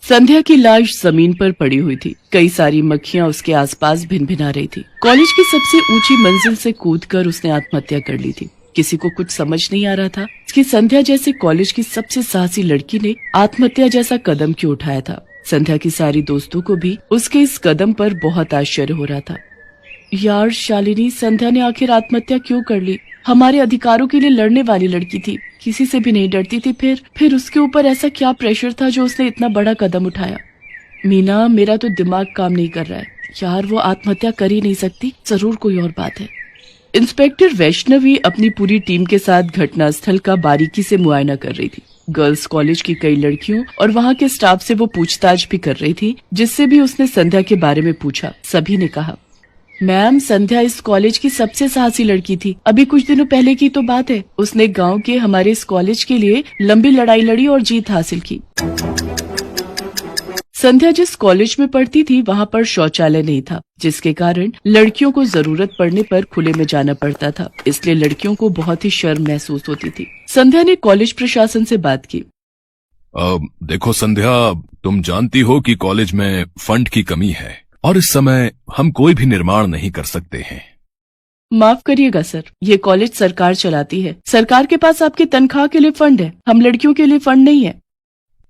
संध्या की लाश जमीन पर पड़ी हुई थी। कई सारी मक्खियां उसके आसपास भिनभिना रही थी। कॉलेज की सबसे ऊंची मंजिल से कूदकर उसने आत्महत्या कर ली थी। किसी को कुछ समझ नहीं आ रहा था कि संध्या जैसे कॉलेज की सबसे साहसी लड़की ने आत्महत्या जैसा कदम क्यों उठाया था। संध्या की सारी दोस्तों को भी उसके इस कदम पर बहुत आश्चर्य हो रहा था। यार शालिनी, संध्या ने आखिर आत्महत्या क्यों कर ली? हमारे अधिकारों के लिए लड़ने वाली लड़की थी, किसी से भी नहीं डरती थी। फिर उसके ऊपर ऐसा क्या प्रेशर था जो उसने इतना बड़ा कदम उठाया? मीना, मेरा तो दिमाग काम नहीं कर रहा है यार। वो आत्महत्या कर ही नहीं सकती, जरूर कोई और बात है। इंस्पेक्टर वैष्णवी अपनी पूरी टीम के साथ घटनास्थल का बारीकी से मुआयना कर रही थी। गर्ल्स कॉलेज की कई लड़कियों और वहाँ के स्टाफ से वो पूछताछ भी कर रही थी। जिससे भी उसने संध्या के बारे में पूछा, सभी ने कहा, मैम, संध्या इस कॉलेज की सबसे साहसी लड़की थी। अभी कुछ दिनों पहले की तो बात है, उसने गांव के हमारे इस कॉलेज के लिए लंबी लड़ाई लड़ी और जीत हासिल की। संध्या जिस कॉलेज में पढ़ती थी वहाँ पर शौचालय नहीं था, जिसके कारण लड़कियों को जरूरत पड़ने पर खुले में जाना पड़ता था। इसलिए लड़कियों को बहुत ही शर्म महसूस होती थी। संध्या ने कॉलेज प्रशासन से बात की। देखो संध्या, तुम जानती हो कि कॉलेज में फंड की कमी है और इस समय हम कोई भी निर्माण नहीं कर सकते हैं। माफ करिएगा सर, ये कॉलेज सरकार चलाती है। सरकार के पास आपकी तनख्वाह के लिए फंड है, हम लड़कियों के लिए फंड नहीं है।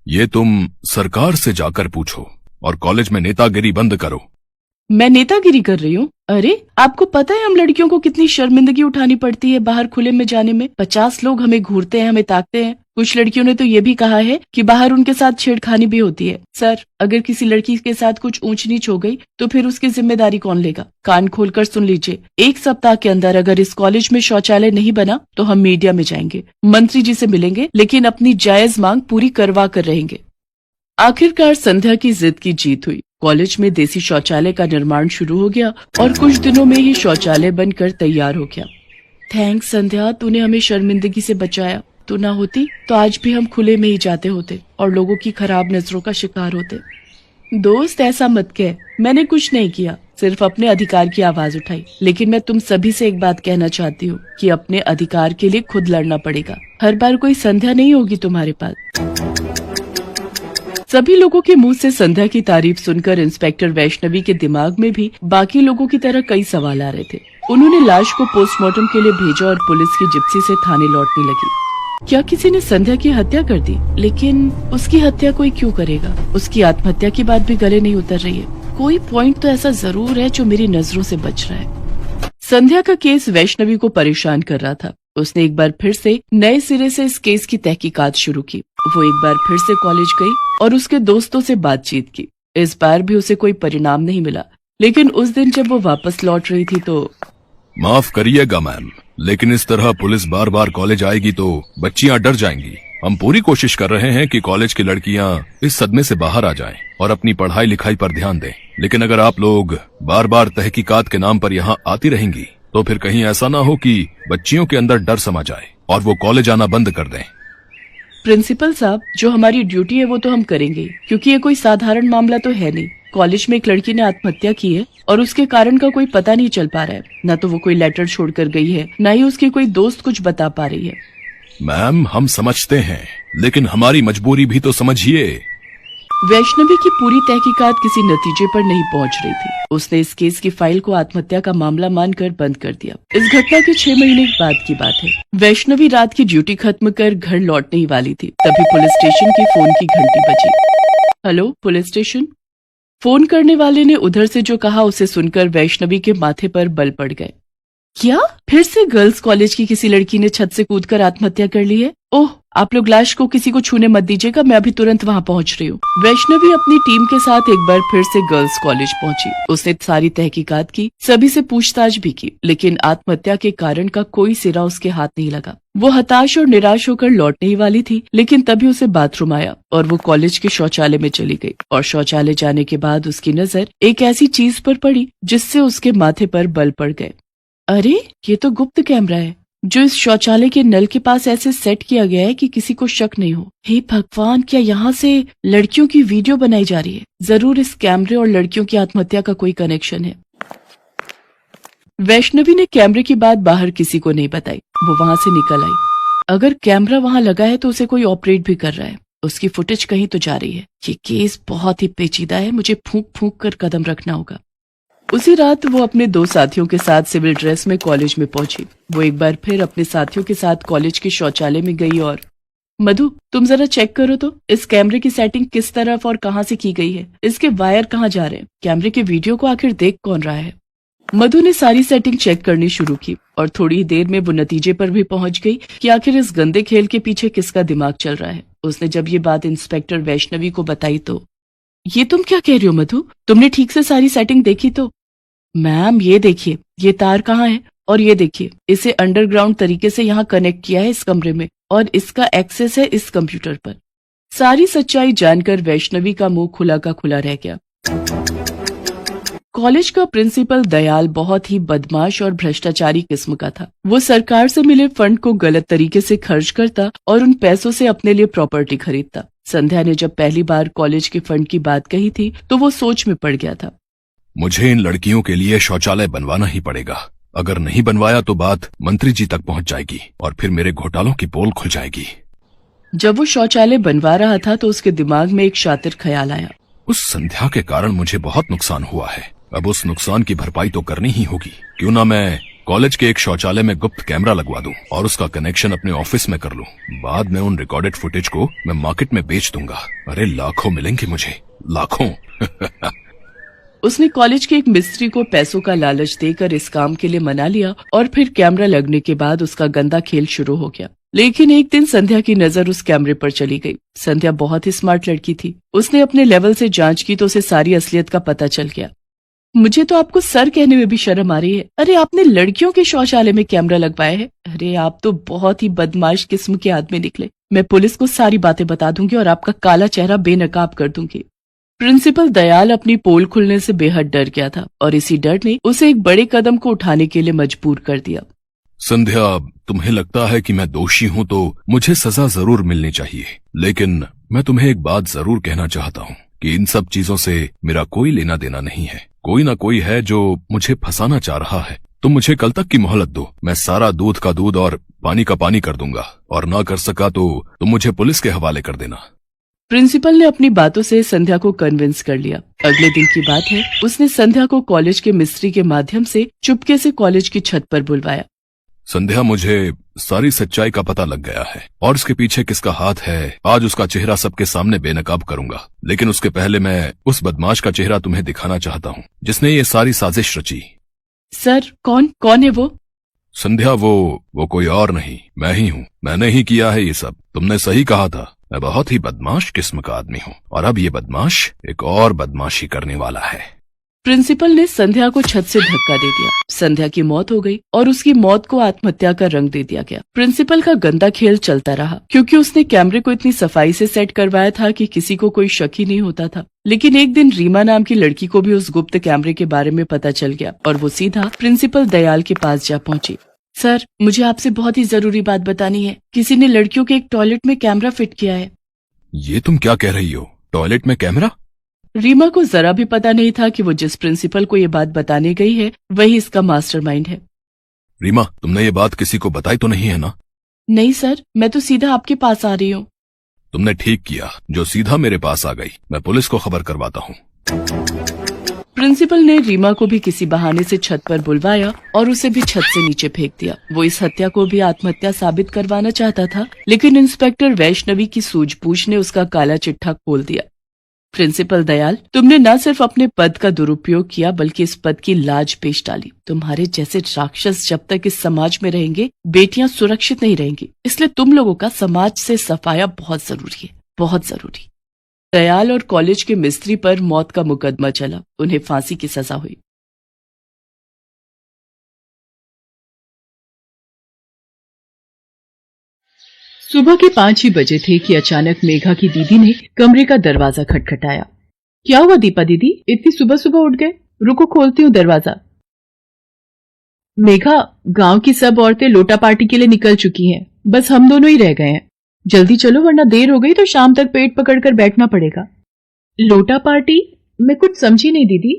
ये तुम सरकार से जाकर पूछो और कॉलेज में नेतागिरी बंद करो। मैं नेतागिरी कर रही हूँ? अरे, आपको पता है हम लड़कियों को कितनी शर्मिंदगी उठानी पड़ती है बाहर खुले में जाने में। 50 लोग हमें घूरते हैं, हमें ताकते हैं। कुछ लड़कियों ने तो ये भी कहा है कि बाहर उनके साथ छेड़खानी भी होती है। सर, अगर किसी लड़की के साथ कुछ ऊंच नीच हो गई तो फिर उसकी जिम्मेदारी कौन लेगा? कान खोलकर सुन लीजिए, 1 सप्ताह के अंदर अगर इस कॉलेज में शौचालय नहीं बना तो हम मीडिया में जाएंगे, मंत्री जी से मिलेंगे, लेकिन अपनी जायज मांग पूरी करवा कर रहेंगे। आखिरकार संध्या की जिद की जीत हुई। कॉलेज में देसी शौचालय का निर्माण शुरू हो गया और कुछ दिनों में ही शौचालय बनकर तैयार हो गया। थैंक्स संध्या, तूने हमें शर्मिंदगी से बचाया। तू ना होती तो आज भी हम खुले में ही जाते होते और लोगों की खराब नजरों का शिकार होते। दोस्त, ऐसा मत कह, मैंने कुछ नहीं किया, सिर्फ अपने अधिकार की आवाज उठाई। लेकिन मैं तुम सभी से एक बात कहना चाहती हूँ कि अपने अधिकार के लिए खुद लड़ना पड़ेगा। हर बार कोई संध्या नहीं होगी तुम्हारे पास। सभी लोगों के मुंह से संध्या की तारीफ सुनकर इंस्पेक्टर वैष्णवी के दिमाग में भी बाकी लोगों की तरह कई सवाल आ रहे थे। उन्होंने लाश को पोस्टमार्टम के लिए भेजा और पुलिस की जिप्सी से थाने लौटने लगी। क्या किसी ने संध्या की हत्या कर दी? लेकिन उसकी हत्या कोई क्यों करेगा? उसकी आत्महत्या की बात भी गले नहीं उतर रही है। कोई पॉइंट तो ऐसा जरूर है जो मेरी नजरों से बच रहा है। संध्या का केस वैष्णवी को परेशान कर रहा था। उसने एक बार फिर से नए सिरे से इस केस की तहकीकात शुरू की। वो एक बार फिर से कॉलेज गई और उसके दोस्तों से बातचीत की। इस बार भी उसे कोई परिणाम नहीं मिला। लेकिन उस दिन जब वो वापस लौट रही थी तो माफ करिएगा मैम, लेकिन इस तरह पुलिस बार बार कॉलेज आएगी तो बच्चियां डर जाएंगी। हम पूरी कोशिश कर रहे हैं कि कॉलेज की लड़कियां इस सदमे से बाहर आ जाएं और अपनी पढ़ाई लिखाई पर ध्यान दें। लेकिन अगर आप लोग बार बार तहकीकात के नाम पर यहाँ आती रहेंगी तो फिर कहीं ऐसा ना हो कि बच्चियों के अंदर डर समा जाए और वो कॉलेज आना बंद कर दें। प्रिंसिपल साहब, जो हमारी ड्यूटी है वो तो हम करेंगे, क्योंकि ये कोई साधारण मामला तो है नहीं। कॉलेज में एक लड़की ने आत्महत्या की है और उसके कारण का कोई पता नहीं चल पा रहा है। न तो वो कोई लेटर छोड़कर गई है, न ही उसकी कोई दोस्त कुछ बता पा रही है। मैम, हम समझते हैं, लेकिन हमारी मजबूरी भी तो समझिए। वैष्णवी की पूरी तहकीकात किसी नतीजे पर नहीं पहुंच रही थी। उसने इस केस की फाइल को आत्महत्या का मामला मानकर बंद कर दिया। इस घटना के 6 महीने बाद की बात है। वैष्णवी रात की ड्यूटी खत्म कर घर लौटने ही वाली थी, तभी पुलिस स्टेशन की फोन की घंटी बजी। Hello, police station. फोन करने वाले ने उधर से जो कहा उसे सुनकर वैष्णवी के माथे पर बल पड़ गए। क्या फिर से गर्ल्स कॉलेज की किसी लड़की ने छत से कूदकर आत्महत्या कर ली है? ओह, आप लोग लाश को किसी को छूने मत दीजिएगा, मैं अभी तुरंत वहाँ पहुँच रही हूँ। वैष्णवी अपनी टीम के साथ एक बार फिर से गर्ल्स कॉलेज पहुँची। उसने सारी तहकीकात की, सभी से पूछताछ भी की, लेकिन आत्महत्या के कारण का कोई सिरा उसके हाथ नहीं लगा। वो हताश और निराश होकर लौटने ही वाली थी, लेकिन तभी उसे बाथरूम आया और वो कॉलेज के शौचालय में चली गई। और शौचालय जाने के बाद उसकी नजर एक ऐसी चीज पर पड़ी जिससे उसके माथे पर बल पड़ गए। अरे, ये तो गुप्त कैमरा है जो इस शौचालय के नल के पास ऐसे सेट किया गया है कि किसी को शक नहीं हो। हे भगवान, क्या यहाँ से लड़कियों की वीडियो बनाई जा रही है? जरूर इस कैमरे और लड़कियों की आत्महत्या का कोई कनेक्शन है। वैष्णवी ने कैमरे की बात बाहर किसी को नहीं बताई। वो वहाँ से निकल आई। अगर कैमरा वहाँ लगा है तो उसे कोई ऑपरेट भी कर रहा है। उसकी फुटेज कहीं तो जा रही है। ये केस बहुत ही पेचीदा है, मुझे फूंक फूंक कर कदम रखना होगा। उसी रात वो अपने 2 साथियों के साथ सिविल ड्रेस में कॉलेज में पहुंची। वो एक बार फिर अपने साथियों के साथ कॉलेज के शौचालय में गई और मधु, तुम जरा चेक करो तो इस कैमरे की सेटिंग किस तरफ और कहां से की गई है, इसके वायर कहां जा रहे हैं, कैमरे के वीडियो को आखिर देख कौन रहा है। मधु ने सारी सेटिंग चेक करनी शुरू की और थोड़ी ही देर में वो नतीजे पर भी पहुंच गई कि आखिर इस गंदे खेल के पीछे किसका दिमाग चल रहा है। उसने जब ये बात इंस्पेक्टर वैष्णवी को बताई तो, ये तुम क्या कह रही हो मधु, तुमने ठीक से सारी सेटिंग देखी तो? मैम ये देखिए, ये तार कहाँ है, और ये देखिए इसे अंडरग्राउंड तरीके से यहाँ कनेक्ट किया है इस कमरे में, और इसका एक्सेस है इस कंप्यूटर पर। सारी सच्चाई जानकर वैष्णवी का मुंह खुला का खुला रह गया। कॉलेज का प्रिंसिपल दयाल बहुत ही बदमाश और भ्रष्टाचारी किस्म का था। वो सरकार से मिले फंड को गलत तरीके से खर्च करता और उन पैसों से अपने लिए प्रॉपर्टी खरीदता। संध्या ने जब पहली बार कॉलेज के फंड की बात कही थी तो वो सोच में पड़ गया था। मुझे इन लड़कियों के लिए शौचालय बनवाना ही पड़ेगा। अगर नहीं बनवाया तो बात मंत्री जी तक पहुंच जाएगी और फिर मेरे घोटालों की पोल खुल जाएगी। जब वो शौचालय बनवा रहा था तो उसके दिमाग में एक शातिर ख्याल आया। उस संध्या के कारण मुझे बहुत नुकसान हुआ है, अब उस नुकसान की भरपाई तो करनी ही होगी। क्यों ना मैं कॉलेज के एक शौचालय में गुप्त कैमरा लगवा दूं और उसका कनेक्शन अपने ऑफिस में कर लूं। बाद में उन रिकॉर्डेड फुटेज को मैं मार्केट में बेच दूंगा। अरे लाखों मिलेंगे मुझे, लाखों। उसने कॉलेज के एक मिस्त्री को पैसों का लालच देकर इस काम के लिए मना लिया और फिर कैमरा लगने के बाद उसका गंदा खेल शुरू हो गया। लेकिन एक दिन संध्या की नजर उस कैमरे पर चली गई। संध्या बहुत ही स्मार्ट लड़की थी। उसने अपने लेवल से जांच की तो उसे सारी असलियत का पता चल गया। मुझे तो आपको सर कहने में भी शर्म आ रही है। अरे आपने लड़कियों के शौचालय में कैमरा लगवाया है? अरे आप तो बहुत ही बदमाश किस्म के आदमी निकले। मैं पुलिस को सारी बातें बता दूंगी और आपका काला चेहरा बेनकाब कर दूंगी। प्रिंसिपल दयाल अपनी पोल खुलने से बेहद डर गया था और इसी डर ने उसे एक बड़े कदम को उठाने के लिए मजबूर कर दिया। संध्या, तुम्हें लगता है कि मैं दोषी हूं तो मुझे सजा जरूर मिलनी चाहिए, लेकिन मैं तुम्हें एक बात जरूर कहना चाहता हूं कि इन सब चीजों से मेरा कोई लेना देना नहीं है। कोई ना कोई है जो मुझे फंसाना चाह रहा है। तुम मुझे कल तक की मोहलत दो, मैं सारा दूध का दूध और पानी का पानी कर दूंगा, और ना कर सका तो तुम मुझे पुलिस के हवाले कर देना। प्रिंसिपल ने अपनी बातों से संध्या को कन्विंस कर लिया। अगले दिन की बात है, उसने संध्या को कॉलेज के मिस्त्री के माध्यम से चुपके से कॉलेज की छत पर बुलवाया। संध्या, मुझे सारी सच्चाई का पता लग गया है और इसके पीछे किसका हाथ है आज उसका चेहरा सबके सामने बेनकाब करूंगा। लेकिन उसके पहले मैं उस बदमाश का चेहरा तुम्हें दिखाना चाहता हूँ जिसने ये सारी साजिश रची। सर, कौन है वो? संध्या, वो कोई और नहीं, मैं ही हूँ। मैंने ही किया है ये सब। तुमने सही कहा था, मैं बहुत ही बदमाश किस्म का आदमी हूँ और अब ये बदमाश एक और बदमाशी करने वाला है। प्रिंसिपल ने संध्या को छत से धक्का दे दिया। संध्या की मौत हो गई और उसकी मौत को आत्महत्या का रंग दे दिया गया। प्रिंसिपल का गंदा खेल चलता रहा क्योंकि उसने कैमरे को इतनी सफाई से सेट करवाया था कि किसी को कोई शक ही नहीं होता था। लेकिन एक दिन रीमा नाम की लड़की को भी उस गुप्त कैमरे के बारे में पता चल गया और वो सीधा प्रिंसिपल दयाल के पास जा पहुंची। सर, मुझे आपसे बहुत ही जरूरी बात बतानी है। किसी ने लड़कियों के एक टॉयलेट में कैमरा फिट किया है। ये तुम क्या कह रही हो? टॉयलेट में कैमरा? रीमा को जरा भी पता नहीं था कि वो जिस प्रिंसिपल को ये बात बताने गई है वही इसका मास्टरमाइंड है। रीमा, तुमने ये बात किसी को बताई तो नहीं है ना? नहीं सर, मैं तो सीधा आपके पास आ रही हूँ। तुमने ठीक किया जो सीधा मेरे पास आ गई। मैं पुलिस को खबर करवाता हूँ। प्रिंसिपल ने रीमा को भी किसी बहाने से छत पर बुलवाया और उसे भी छत से नीचे फेंक दिया। वो इस हत्या को भी आत्महत्या साबित करवाना चाहता था, लेकिन इंस्पेक्टर वैष्णवी की सूझबूझ ने उसका काला चिट्ठा खोल दिया। प्रिंसिपल दयाल, तुमने न सिर्फ अपने पद का दुरुपयोग किया बल्कि इस पद की लाज पेश डाली। तुम्हारे जैसे राक्षस जब तक इस समाज में रहेंगे, बेटियां सुरक्षित नहीं रहेंगी। इसलिए तुम लोगों का समाज से सफाया बहुत जरूरी है, बहुत जरूरी। दयाल और कॉलेज के मिस्त्री पर मौत का मुकदमा चला। उन्हें फांसी की सजा हुई। सुबह के 5 ही बजे थे कि अचानक मेघा की दीदी ने कमरे का दरवाजा खटखटाया। क्या हुआ दीपा दीदी, इतनी सुबह सुबह उठ गए? रुको, खोलती हूँ दरवाजा। मेघा, गांव की सब औरतें लोटा पार्टी के लिए निकल चुकी हैं, बस हम दोनों ही रह गए हैं। जल्दी चलो वरना देर हो गई तो शाम तक पेट पकड़कर बैठना पड़ेगा। लोटा पार्टी? मैं कुछ समझी नहीं दीदी।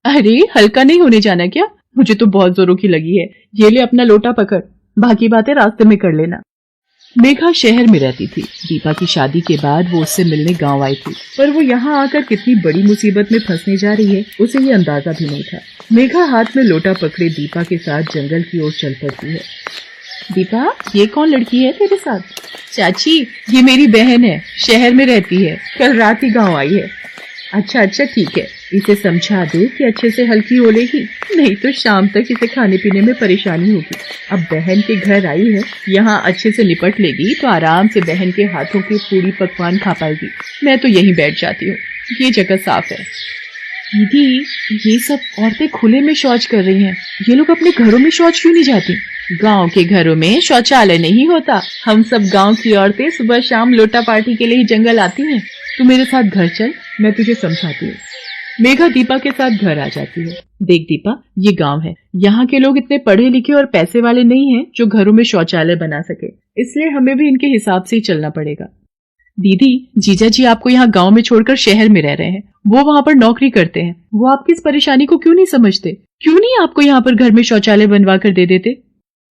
अरे हल्का नहीं होने जाना क्या? मुझे तो बहुत जोरों की लगी है। ये ले अपना लोटा पकड़, बाकी बातें रास्ते में कर लेना। मेघा शहर में रहती थी। दीपा की शादी के बाद वो उससे मिलने गांव आई थी, पर वो यहाँ आकर कितनी बड़ी मुसीबत में फंसने जा रही है उसे ये अंदाजा भी नहीं था। मेघा हाथ में लोटा पकड़े दीपा के साथ जंगल की ओर चल पड़ती है। दीपा, ये कौन लड़की है तेरे साथ? चाची, ये मेरी बहन है, शहर में रहती है, कल रात ही गाँव आई है। अच्छा अच्छा ठीक है, इसे समझा दे कि अच्छे से हल्की हो लेगी, नहीं तो शाम तक इसे खाने पीने में परेशानी होगी। अब बहन के घर आई है, यहाँ अच्छे से निपट लेगी तो आराम से बहन के हाथों की पूरी पकवान खा पाएगी। मैं तो यहीं बैठ जाती हूँ, ये जगह साफ है। दीदी, ये सब औरतें खुले में शौच कर रही हैं, ये लोग अपने घरों में शौच क्यों नहीं जाती? गांव के घरों में शौचालय नहीं होता। हम सब गांव की औरतें सुबह शाम लोटा पार्टी के लिए ही जंगल आती हैं। तू मेरे साथ घर चल, मैं तुझे समझाती हूँ। मेघा दीपा के साथ घर आ जाती है। देख दीपा, ये गांव है, यहाँ के लोग इतने पढ़े लिखे और पैसे वाले नहीं हैं जो घरों में शौचालय बना सके, इसलिए हमें भी इनके हिसाब से ही चलना पड़ेगा। दीदी, जीजा जी आपको यहाँ गांव में छोड़कर शहर में रह रहे हैं, वो वहाँ पर नौकरी करते हैं, वो आपकी इस परेशानी को क्यों नहीं समझते? क्यों नहीं आपको यहाँ पर घर में शौचालय बनवा कर दे देते?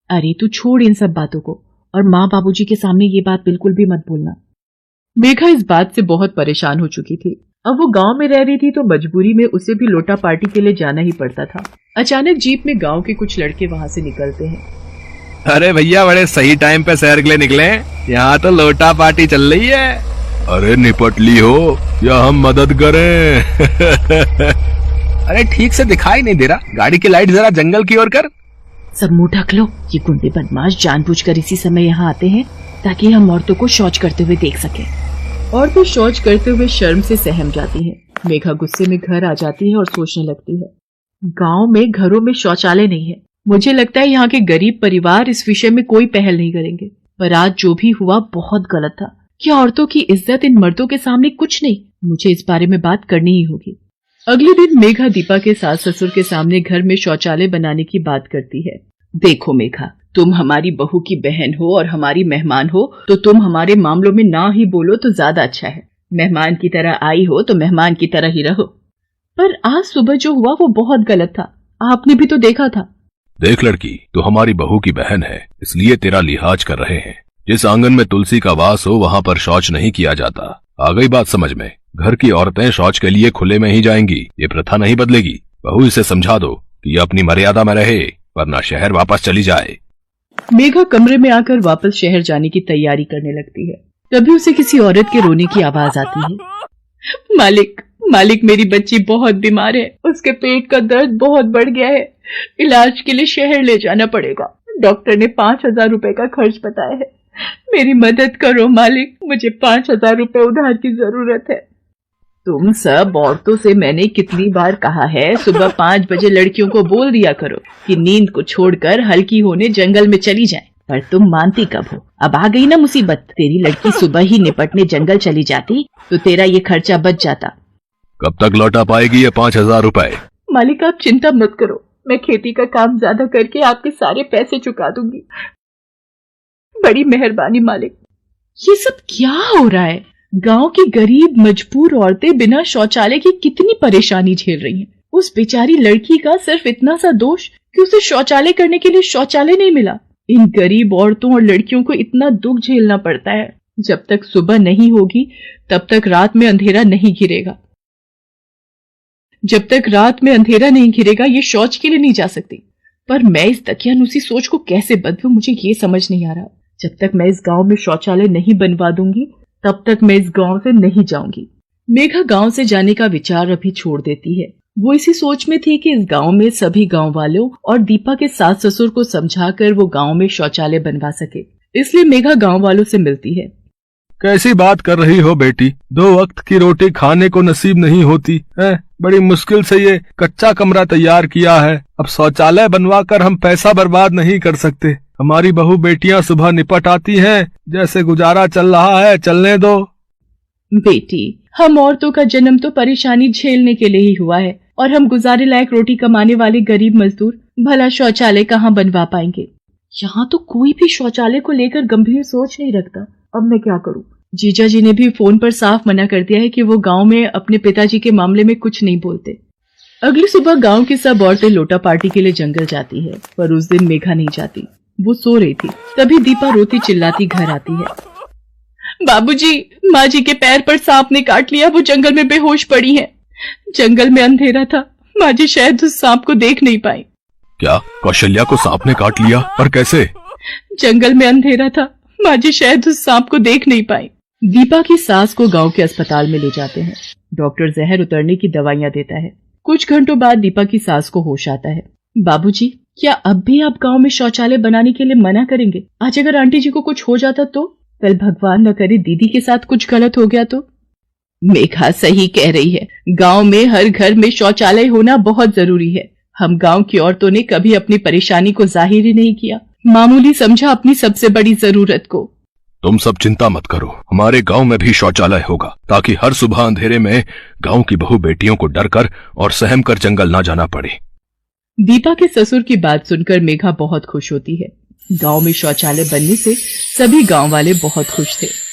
अरे तू छोड़ इन सब बातों को, और माँ बाबूजी के सामने ये बात बिल्कुल भी मत बोलना। मेघा इस बात से बहुत परेशान हो चुकी थी। अब वो गांव में रह रही थी तो मजबूरी में उसे भी लोटा पार्टी के लिए जाना ही पड़ता था। अचानक जीप में गांव के कुछ लड़के वहां से निकलते हैं। अरे भैया, बड़े सही टाइम पे शहर के लिए निकले, यहाँ तो लोटा पार्टी चल रही है। अरे निपट ली हो या हम मदद करें? अरे ठीक से दिखाई नहीं दे रहा, गाड़ी की लाइट जरा जंगल की ओर कर। सब मुंह ढक लो, ये गुंडे बदमाश जानबूझकर इसी समय यहाँ आते हैं ताकि हम औरतों को शौच करते हुए देख सके। औरतें शौच करते हुए शर्म से सहम जाती हैं। मेघा गुस्से में घर आ जाती है और सोचने लगती है, गांव में घरों में शौचालय नहीं है। मुझे लगता है यहाँ के गरीब परिवार इस विषय में कोई पहल नहीं करेंगे, पर आज जो भी हुआ बहुत गलत था। क्या औरतों की इज्जत इन मर्दों के सामने कुछ नहीं? मुझे इस बारे में बात करनी ही होगी। अगले दिन मेघा दीपा के सास ससुर के सामने घर में शौचालय बनाने की बात करती है। देखो मेघा, तुम हमारी बहू की बहन हो और हमारी मेहमान हो, तो तुम हमारे मामलों में ना ही बोलो तो ज्यादा अच्छा है। मेहमान की तरह आई हो तो मेहमान की तरह ही रहो। पर आज सुबह जो हुआ वो बहुत गलत था, आपने भी तो देखा था। देख लड़की, तो हमारी बहू की बहन है, इसलिए तेरा लिहाज कर रहे हैं। जिस आंगन में तुलसी का वास हो वहाँ पर शौच नहीं किया जाता। आ गई बात समझ में? घर की औरतें शौच के लिए खुले में ही जाएंगी, ये प्रथा नहीं बदलेगी। बहू इसे समझा दो कि ये अपनी मर्यादा में रहे, वरना शहर वापस चली जाए। मेघा कमरे में आकर वापस शहर जाने की तैयारी करने लगती है। तभी उसे किसी औरत के रोने की आवाज आती है। मालिक, मालिक, मेरी बच्ची बहुत बीमार है, उसके पेट का दर्द बहुत बढ़ गया है, इलाज के लिए शहर ले जाना पड़ेगा। डॉक्टर ने 5,000 रुपए का खर्च बताया है, मेरी मदद करो मालिक, मुझे 5,000 रुपए उधार की जरूरत है। तुम सब औरतों से मैंने कितनी बार कहा है, सुबह 5 बजे लड़कियों को बोल दिया करो कि नींद को छोड़कर हल्की होने जंगल में चली जाएं, पर तुम मानती कब हो? अब आ गई ना मुसीबत। तेरी लड़की सुबह ही निपटने जंगल चली जाती तो तेरा ये खर्चा बच जाता। कब तक लौटा पाएगी ये 5,000 रुपए? मालिक आप चिंता मत करो, मैं खेती का काम ज्यादा करके आपके सारे पैसे चुका दूंगी। बड़ी मेहरबानी मालिक। ये सब क्या हो रहा है? गांव की गरीब मजबूर औरतें बिना शौचालय की कितनी परेशानी झेल रही हैं। उस बेचारी लड़की का सिर्फ इतना सा दोष कि उसे शौचालय करने के लिए शौचालय नहीं मिला। इन गरीब औरतों और लड़कियों को इतना दुख झेलना पड़ता है। जब तक सुबह नहीं होगी तब तक रात में अंधेरा नहीं घिरेगा। जब तक रात में अंधेरा नहीं घिरेगा ये शौच के लिए नहीं जा सकती। पर मैं इस दकियानुसी सोच को कैसे बदलूं, मुझे ये समझ नहीं आ रहा। जब तक मैं इस गांव में शौचालय नहीं बनवा दूंगी तब तक मैं इस गांव से नहीं जाऊंगी। मेघा गांव से जाने का विचार अभी छोड़ देती है। वो इसी सोच में थी कि इस गांव में सभी गांव वालों और दीपा के सास ससुर को समझाकर वो गांव में शौचालय बनवा सके। इसलिए मेघा गांव वालों से मिलती है। कैसी बात कर रही हो बेटी, 2 वक्त की रोटी खाने को नसीब नहीं होती है। बड़ी मुश्किल से ये कच्चा कमरा तैयार किया है, अब शौचालय बनवा कर हम पैसा बर्बाद नहीं कर सकते। हमारी बहू बेटियां सुबह निपट आती हैं, जैसे गुजारा चल रहा है चलने दो। बेटी, हम औरतों का जन्म तो परेशानी झेलने के लिए ही हुआ है, और हम गुजारे लायक रोटी कमाने वाले गरीब मजदूर भला शौचालय कहाँ बनवा पाएंगे? यहाँ तो कोई भी शौचालय को लेकर गंभीर सोच नहीं रखता। अब मैं क्या करूँ? जीजा जी ने भी फोन पर साफ मना कर दिया है कि वो गांव में अपने पिताजी के मामले में कुछ नहीं बोलते। अगली सुबह गांव की सब औरतें लोटा पार्टी के लिए जंगल जाती है, पर उस दिन मेघा नहीं जाती। वो सो रही थी। तभी दीपा रोती चिल्लाती घर आती है। बाबूजी, माँ जी के पैर पर सांप ने काट लिया, वो जंगल में बेहोश पड़ी हैं। जंगल में अंधेरा था, माँ जी शायद उस सांप को देख नहीं पाई। क्या कौशल्या को सांप ने काट लिया? पर कैसे? जंगल में अंधेरा था, माँ जी शायद उस सांप को देख नहीं पाई। दीपा की सास को गांव के अस्पताल में ले जाते हैं। डॉक्टर जहर उतरने की दवाइयां देता है। कुछ घंटों बाद दीपा की सास को होश आता है। बाबूजी, क्या अब भी आप गांव में शौचालय बनाने के लिए मना करेंगे? आज अगर आंटी जी को कुछ हो जाता तो? कल भगवान न करे दीदी के साथ कुछ गलत हो गया तो? मेघा सही कह रही है, गांव में हर घर में शौचालय होना बहुत जरूरी है। हम गांव की औरतों ने कभी अपनी परेशानी को जाहिर ही नहीं किया, मामूली समझा अपनी सबसे बड़ी जरूरत को। तुम सब चिंता मत करो, हमारे गांव में भी शौचालय होगा, ताकि हर सुबह अंधेरे में गांव की बहू बेटियों को डरकर और सहम कर जंगल ना जाना पड़े। दीपा के ससुर की बात सुनकर मेघा बहुत खुश होती है। गांव में शौचालय बनने से सभी गांव वाले बहुत खुश थे।